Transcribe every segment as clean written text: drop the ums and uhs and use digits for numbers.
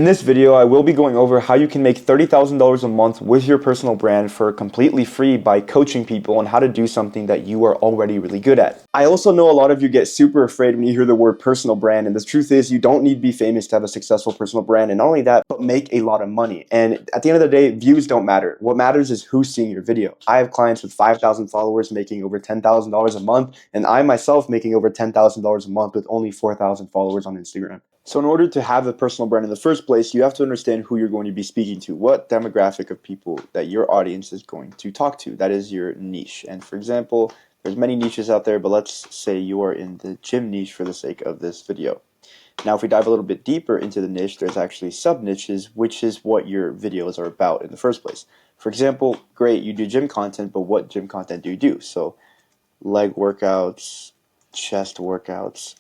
In this video, I will be going over how you can make $30,000 a month with your personal brand for completely free by coaching people on how to do something that you are already really good at. I also know a lot of you get super afraid when you hear the word personal brand, and the truth is you don't need to be famous to have a successful personal brand, and not only that, but make a lot of money. And at the end of the day, views don't matter. What matters is who's seeing your video. I have clients with 5,000 followers making over $10,000 a month, and I myself making over $10,000 a month with only 4,000 followers on Instagram. So in order to have a personal brand in the first place, you have to understand who you're going to be speaking to, what demographic of people that your audience is going to talk to. That is your niche. And for example, there's many niches out there, but let's say you are in the gym niche for the sake of this video. Now, if we dive a little bit deeper into the niche, there's actually sub-niches, which is what your videos are about in the first place. For example, great, you do gym content, but what gym content do you do? So leg workouts, chest workouts,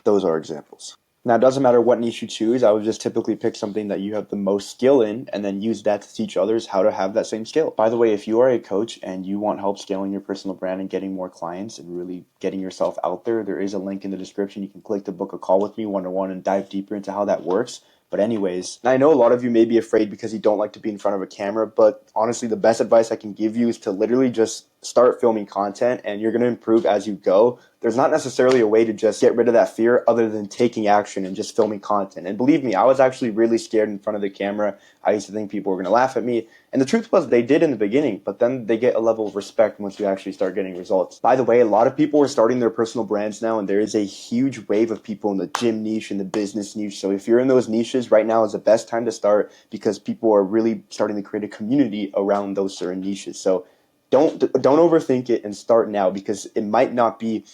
those are examples. Now, it doesn't matter what niche you choose. I would just typically pick something that you have the most skill in and then use that to teach others how to have that same skill. By the way, if you are a coach and you want help scaling your personal brand and getting more clients and really getting yourself out there is a link in the description. You can click to book a call with me one-on-one and dive deeper into how that works. But anyways, I know a lot of you may be afraid because you don't like to be in front of a camera, but honestly, the best advice I can give you is to literally just start filming content, and you're going to improve as you go. There's not necessarily a way to just get rid of that fear other than taking action and just filming content. And believe me, I was actually really scared in front of the camera. I used to think people were going to laugh at me. And the truth was they did in the beginning, but then they get a level of respect once you actually start getting results. By the way, a lot of people are starting their personal brands now, and there is a huge wave of people in the gym niche and the business niche. So if you're in those niches, right now is the best time to start because people are really starting to create a community around those certain niches. So don't overthink it and start now, because it might not be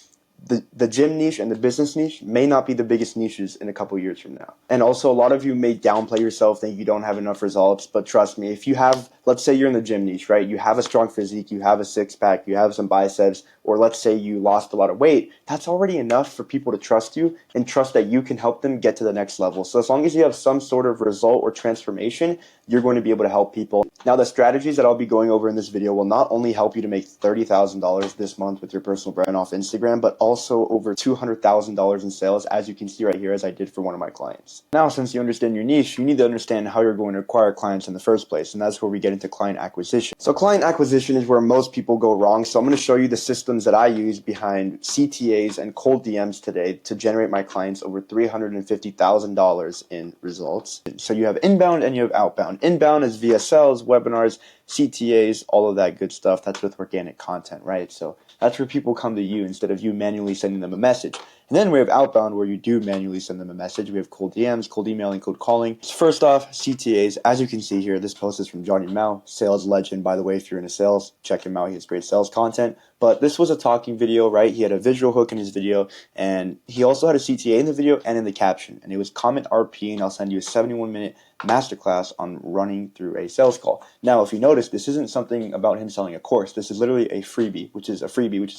the gym niche and the business niche may not be the biggest niches in a couple years from now. And also, a lot of you may downplay yourself, think you don't have enough results, but trust me, if you have, let's say you're in the gym niche, right? You have a strong physique, you have a six-pack, you have some biceps, or let's say you lost a lot of weight, that's already enough for people to trust you and trust that you can help them get to the next level. So as long as you have some sort of result or transformation, you're going to be able to help people. Now, the strategies that I'll be going over in this video will not only help you to make $30,000 this month with your personal brand off Instagram, but also over $200,000 in sales, as you can see right here, as I did for one of my clients. Now, since you understand your niche, you need to understand how you're going to acquire clients in the first place, and that's where we get into client acquisition. So client acquisition is where most people go wrong, so I'm going to show you the systems that I use behind CTAs and cold DMs today to generate my clients over $350,000 in results. So you have inbound and you have outbound. Inbound is via sales, webinars, CTAs, all of that good stuff. That's with organic content, right? So that's where people come to you instead of you manually sending them a message. And then we have outbound, where you do manually send them a message. We have cold DMs, cold emailing, cold calling. So first off, CTAs. As you can see here, this post is from Johnny Mao, sales legend. By the way, if you're into sales, check him out. He has great sales content. But this was a talking video, right? He had a visual hook in his video, and he also had a CTA in the video and in the caption. And it was comment RP, and I'll send you a 71-minute masterclass on running through a sales call. Now, if you notice, this isn't something about him selling a course. This is literally a freebie, which is a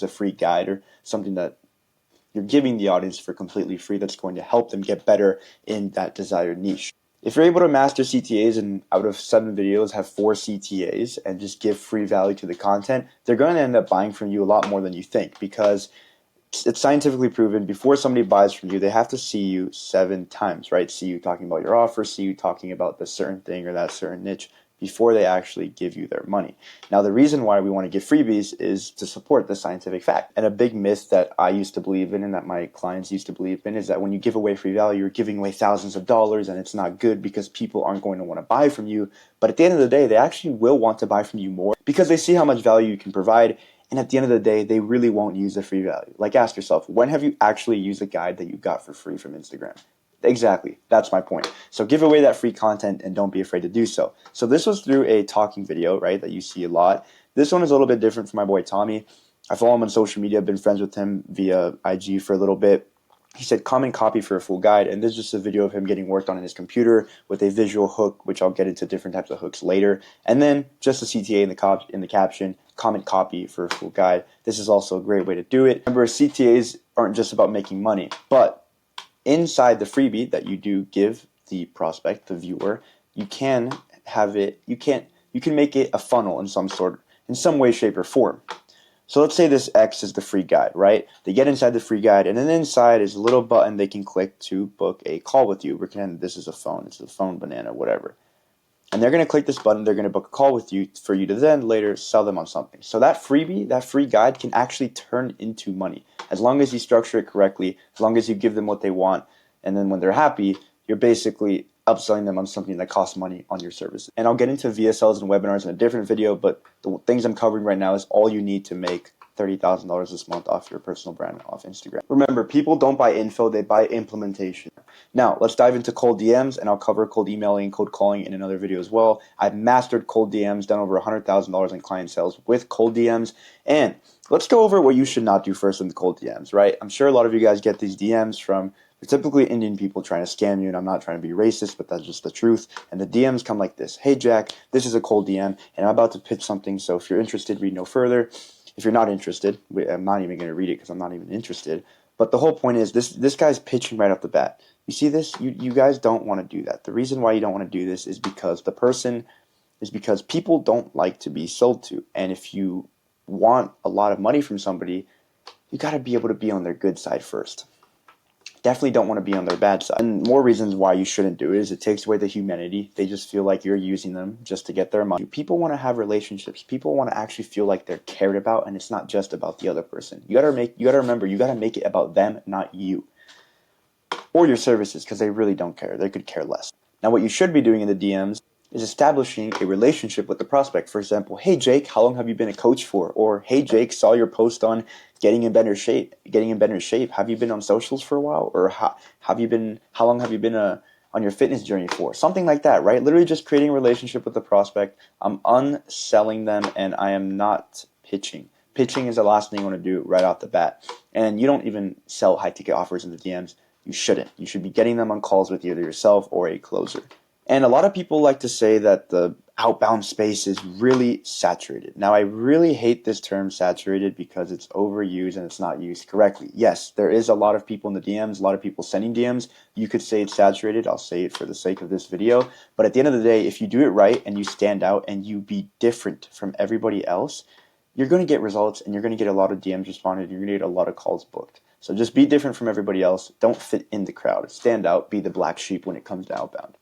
free guide, or something that you're giving the audience for completely free that's going to help them get better in that desired niche. If you're able to master CTAs and out of 7 videos have 4 CTAs and just give free value to the content, they're going to end up buying from you a lot more than you think, because it's scientifically proven before somebody buys from you, they have to see you 7 times, right? See you talking about your offer, see you talking about the certain thing or that certain niche before they actually give you their money. Now, the reason why we want to give freebies is to support the scientific fact. And a big myth that I used to believe in and that my clients used to believe in is that when you give away free value, you're giving away thousands of dollars, and it's not good because people aren't going to want to buy from you. But at the end of the day, they actually will want to buy from you more because they see how much value you can provide. And at the end of the day, they really won't use the free value. Like, ask yourself, when have you actually used a guide that you got for free from Instagram? Exactly. That's my point. So give away that free content and don't be afraid to do so. So this was through a talking video, right, that you see a lot. This one is a little bit different from my boy Tommy. I follow him on social media. I've been friends with him via IG for a little bit. He said, comment copy for a full guide. And this is just a video of him getting worked on in his computer with a visual hook, which I'll get into different types of hooks later. And then just a CTA in the caption, comment copy for a full guide. This is also a great way to do it. Remember, CTAs aren't just about making money, but inside the freebie that you do give the prospect, the viewer, you can have it, you can make it a funnel in some way, shape, or form. So let's say this X is the free guide, right? They get inside the free guide, and then inside is a little button they can click to book a call with you. Pretend this is a phone. It's a phone banana, whatever. And they're going to click this button. They're going to book a call with you for you to then later sell them on something. So that freebie, that free guide can actually turn into money as long as you structure it correctly, as long as you give them what they want. And then when they're happy, you're basically upselling them on something that costs money on your services. And I'll get into VSLs and webinars in a different video, but the things I'm covering right now is all you need to make $30,000 this month off your personal brand off Instagram. Remember, people don't buy info, they buy implementation. Now, let's dive into cold DMs, and I'll cover cold emailing and cold calling in another video as well. I've mastered cold DMs, done over $100,000 in client sales with cold DMs, and let's go over what you should not do first in the cold DMs, right? I'm sure a lot of you guys get these DMs from typically Indian people trying to scam you, and I'm not trying to be racist, but that's just the truth. And the DMs come like this. Hey, Jack, this is a cold DM, and I'm about to pitch something, so if you're interested, read no further. If you're not interested, I'm not even going to read it because I'm not even interested. But the whole point is this guy's pitching right off the bat. You see this? You guys don't want to do that. The reason why you don't want to do this is because people don't like to be sold to. And if you want a lot of money from somebody, you got to be able to be on their good side first. Definitely don't want to be on their bad side. And more reasons why you shouldn't do it is it takes away the humanity. They just feel like you're using them just to get their money. People want to have relationships. People want to actually feel like they're cared about, and it's not just about the other person. You gotta remember, you gotta make it about them, not you. Or your services, because they really don't care. They could care less. Now, what you should be doing in the DMs is establishing a relationship with the prospect. For example, hey Jake, how long have you been a coach for? Or hey Jake, saw your post on getting in better shape. Have you been on socials for a while? Or how long have you been on your fitness journey for? Something like that, right? Literally just creating a relationship with the prospect. I'm unselling them, and I am not pitching. Pitching is the last thing you want to do right off the bat. And you don't even sell high ticket offers in the DMs. You shouldn't. You should be getting them on calls with either yourself or a closer. And a lot of people like to say that the outbound space is really saturated. Now, I really hate this term saturated because it's overused and it's not used correctly. Yes, there is a lot of people in the DMs, a lot of people sending DMs. You could say it's saturated. I'll say it for the sake of this video. But at the end of the day, if you do it right and you stand out and you be different from everybody else, you're going to get results and you're going to get a lot of DMs responded. You're going to get a lot of calls booked. So just be different from everybody else. Don't fit in the crowd. Stand out. Be the black sheep when it comes to outbound.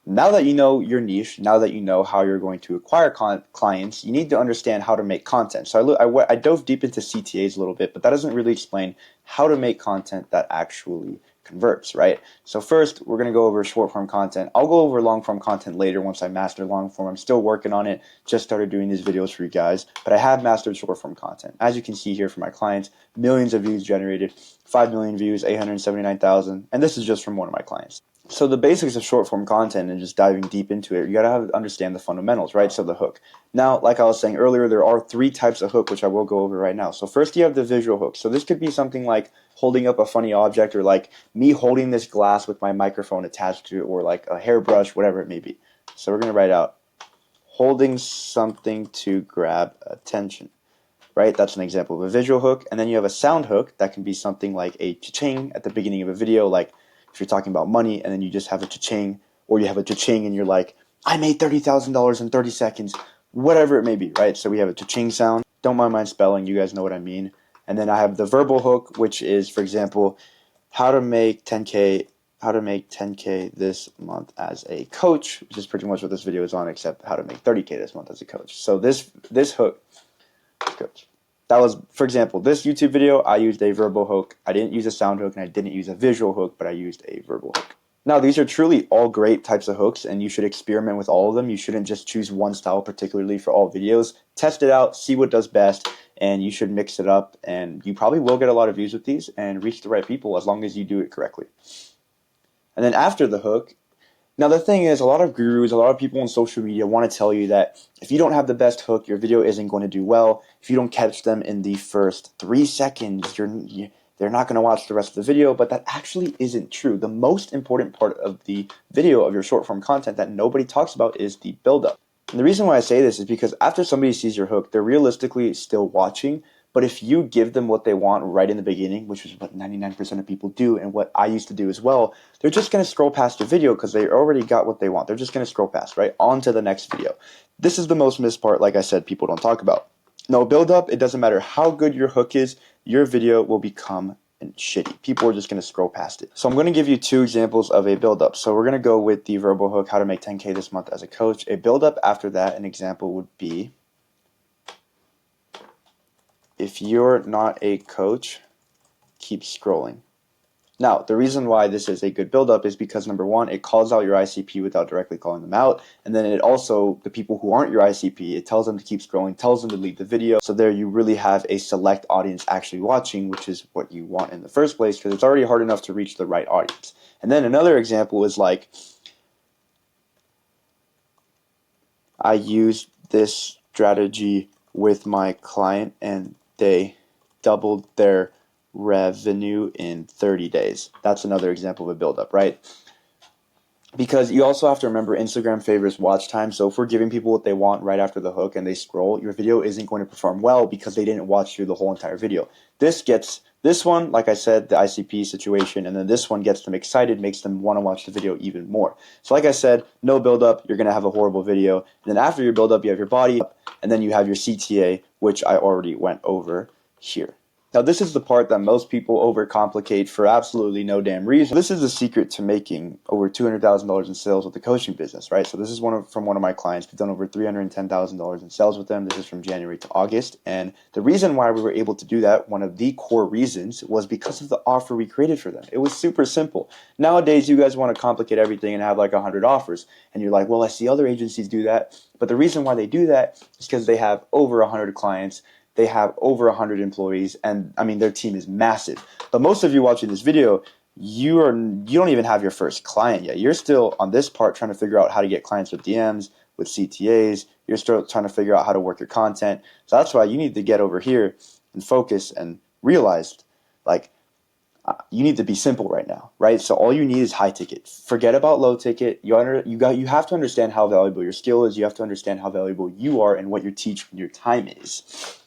Now that you know your niche, now that you know how you're going to acquire clients, you need to understand how to make content. So I dove deep into CTAs a little bit, but that doesn't really explain how to make content that actually converts, right? So first, we're going to go over short form content. I'll go over long form content later once I master long form. I'm still working on it. Just started doing these videos for you guys, but I have mastered short form content. As you can see here for my clients, millions of views generated, 5 million views, 879,000, and this is just from one of my clients. So the basics of short form content and just diving deep into it, you got to understand the fundamentals, right? So the hook. Now, like I was saying earlier, there are 3 types of hook, which I will go over right now. So first you have the visual hook. So this could be something like holding up a funny object, or like me holding this glass with my microphone attached to it, or like a hairbrush, whatever it may be. So we're going to write out holding something to grab attention, right? That's an example of a visual hook. And then you have a sound hook that can be something like a cha-ching at the beginning of a video, like if you're talking about money and then you just have a cha-ching, or you have a cha-ching and you're like, I made $30,000 in 30 seconds, whatever it may be, right? So we have a cha-ching sound. Don't mind my spelling, you guys know what I mean. And then I have the verbal hook, which is, for example, how to make 10K this month as a coach, which is pretty much what this video is on, except how to make 30K this month as a coach. So this hook, coach. That was, for example, this YouTube video, I used a verbal hook. I didn't use a sound hook, and I didn't use a visual hook, but I used a verbal hook. Now, these are truly all great types of hooks, and you should experiment with all of them. You shouldn't just choose one style particularly for all videos. Test it out, see what does best, and you should mix it up, and you probably will get a lot of views with these and reach the right people as long as you do it correctly. And then after the hook, now the thing is, a lot of gurus, a lot of people on social media want to tell you that if you don't have the best hook, your video isn't going to do well. If you don't catch them in the first 3 seconds, they're not going to watch the rest of the video, but that actually isn't true. The most important part of the video of your short form content that nobody talks about is the buildup. And the reason why I say this is because after somebody sees your hook, they're realistically still watching. But if you give them what they want right in the beginning, which is what 99% of people do and what I used to do as well, they're just going to scroll past your video because they already got what they want. They're just going to scroll past, right? On to the next video. This is the most missed part, like I said, people don't talk about. No build up. It doesn't matter how good your hook is, your video will become shitty. People are just going to scroll past it. So I'm going to give you 2 examples of a build up. So we're going to go with the verbal hook, how to make 10K this month as a coach. A build up after that, an example would be, if you're not a coach, keep scrolling. Now, the reason why this is a good build-up is because, number one, it calls out your ICP without directly calling them out. And then it also, the people who aren't your ICP, it tells them to keep scrolling, tells them to leave the video. So there you really have a select audience actually watching, which is what you want in the first place, because it's already hard enough to reach the right audience. And then another example is like, I used this strategy with my client and they doubled their revenue in 30 days. That's another example of a build-up, right? Because you also have to remember Instagram favors watch time. So if we're giving people what they want right after the hook and they scroll, your video isn't going to perform well because they didn't watch through the whole entire video. This one, like I said, the ICP situation, and then this one gets them excited, makes them want to watch the video even more. So like I said, no build up, you're going to have a horrible video. And then after your build up, you have your body up, and then you have your CTA, which I already went over here. Now, this is the part that most people overcomplicate for absolutely no damn reason. This is the secret to making over $200,000 in sales with the coaching business, right? So this is from one of my clients. We've done over $310,000 in sales with them. This is from January to August. And the reason why we were able to do that, one of the core reasons, was because of the offer we created for them. It was super simple. Nowadays, you guys want to complicate everything and have like 100 offers. And you're like, well, I see other agencies do that. But the reason why they do that is because they have over 100 clients. They have over 100 employees, and I mean, their team is massive. But most of you watching this video, you don't even have your first client yet. You're still on this part trying to figure out how to get clients with DMs, with CTAs. You're still trying to figure out how to work your content. So that's why you need to get over here and focus and realize, like, you need to be simple right now, right? So all you need is high ticket. Forget about low ticket. You have to understand how valuable your skill is. You have to understand how valuable you are and what your your time is.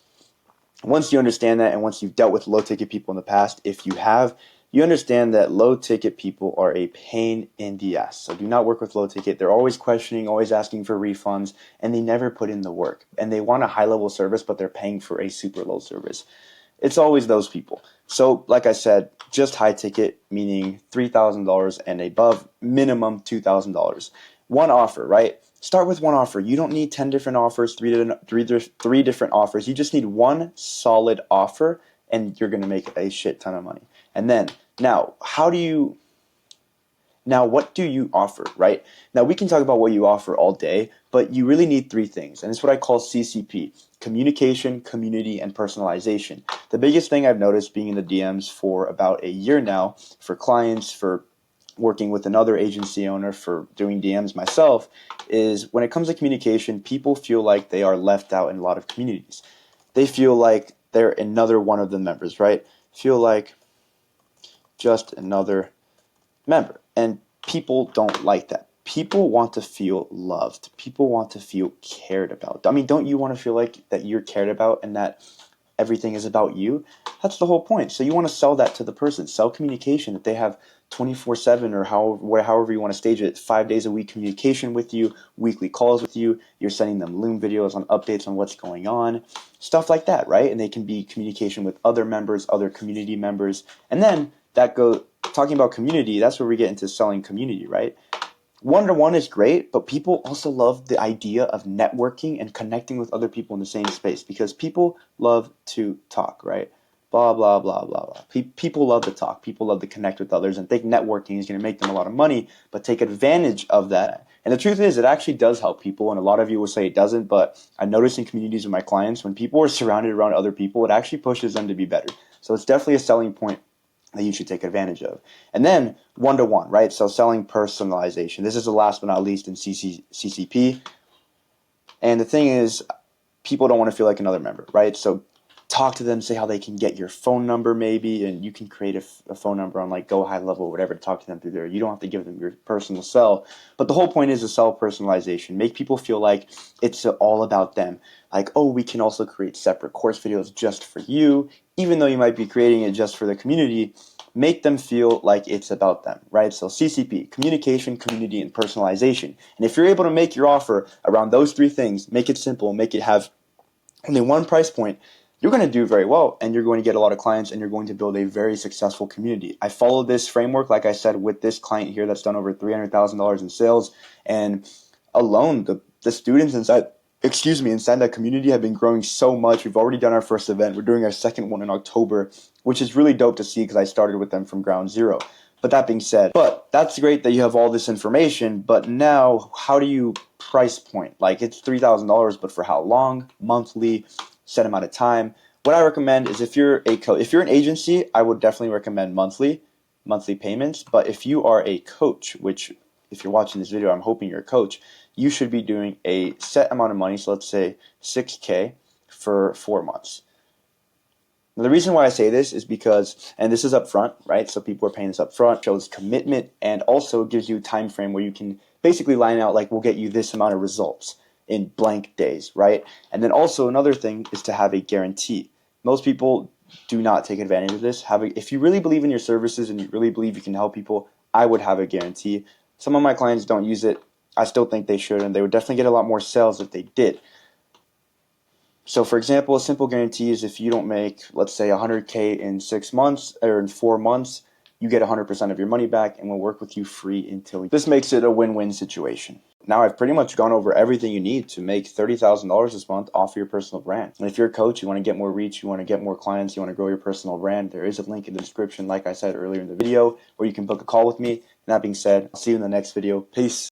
Once you understand that, and once you've dealt with low ticket people in the past, if you have, you understand that low ticket people are a pain in the ass. So do not work with low ticket. They're always questioning, always asking for refunds, and they never put in the work. And they want a high level service, but they're paying for a super low service. It's always those people. So like I said, just high ticket, meaning $3,000 and above, minimum $2,000. One offer, right? Start with one offer. You don't need 10 different offers, three different offers. You just need one solid offer, and you're going to make a shit ton of money. And then, what do you offer, right? Now, we can talk about what you offer all day, but you really need 3 things. And it's what I call CCP: communication, community, and personalization. The biggest thing I've noticed being in the DMs for about a year now, for clients, for working with another agency owner, for doing DMs myself, is when it comes to communication, people feel like they are left out in a lot of communities. They feel like they're another one of the members, right? Feel like just another member. And people don't like that. People want to feel loved. People want to feel cared about. I mean, don't you want to feel like that you're cared about and that everything is about you? That's the whole point. So you want to sell that to the person. Sell communication, that they have 24/7 or however you want to stage it, 5 days a week communication with you, weekly calls with you. You're sending them Loom videos on updates on what's going on, stuff like that, right? And they can be communication with other members, other community members. And then talking about community, that's where we get into selling community, right? One-to-one is great, but people also love the idea of networking and connecting with other people in the same space, because people love to talk, right? Blah, blah, blah, blah, blah. People love to talk. People love to connect with others and think networking is going to make them a lot of money, but take advantage of that. And the truth is, it actually does help people, and a lot of you will say it doesn't, but I notice in communities with my clients, when people are surrounded around other people, it actually pushes them to be better. So it's definitely a selling point that you should take advantage of. And then one-to-one, right? So selling personalization. This is the last but not least in CCP. And the thing is, people don't want to feel like another member, right? So talk to them, say how they can get your phone number maybe, and you can create a phone number on like Go High Level or whatever to talk to them through there. You don't have to give them your personal cell. But the whole point is to sell personalization. Make people feel like it's all about them. Like, oh, we can also create separate course videos just for you. Even though you might be creating it just for the community, make them feel like it's about them, right? So CCP, communication, community, and personalization. And if you're able to make your offer around those 3 things, make it simple, make it have only one price point, you're going to do very well and you're going to get a lot of clients and you're going to build a very successful community. I follow this framework, like I said, with this client here that's done over $300,000 in sales, and alone the students inside that community have been growing so much. We've already done our first event. We're doing our second one in October, which is really dope to see because I started with them from ground zero. But that being said, that's great that you have all this information, but now how do you price point? Like, it's $3,000, but for how long? Monthly, set amount of time. What I recommend is if you're an agency, I would definitely recommend monthly payments. But if you are a coach, which if you're watching this video, I'm hoping you're a coach, you should be doing a set amount of money. So let's say $6K for 4 months. Now, the reason why I say this is because, and this is upfront, right? So people are paying this upfront, shows commitment, and also gives you a time frame where you can basically line out, like, we'll get you this amount of results in blank days, right? And then also another thing is to have a guarantee. Most people do not take advantage of this. If you really believe in your services and you really believe you can help people, I would have a guarantee. Some of my clients don't use it. I still think they should, and they would definitely get a lot more sales if they did. So, for example, a simple guarantee is if you don't make, let's say, 100K in 6 months or in 4 months, you get 100% of your money back and we'll work with you free until. This makes it a win-win situation. Now, I've pretty much gone over everything you need to make $30,000 this month off your personal brand. And if you're a coach, you want to get more reach, you want to get more clients, you want to grow your personal brand, there is a link in the description, like I said earlier in the video, where you can book a call with me. And that being said, I'll see you in the next video. Peace.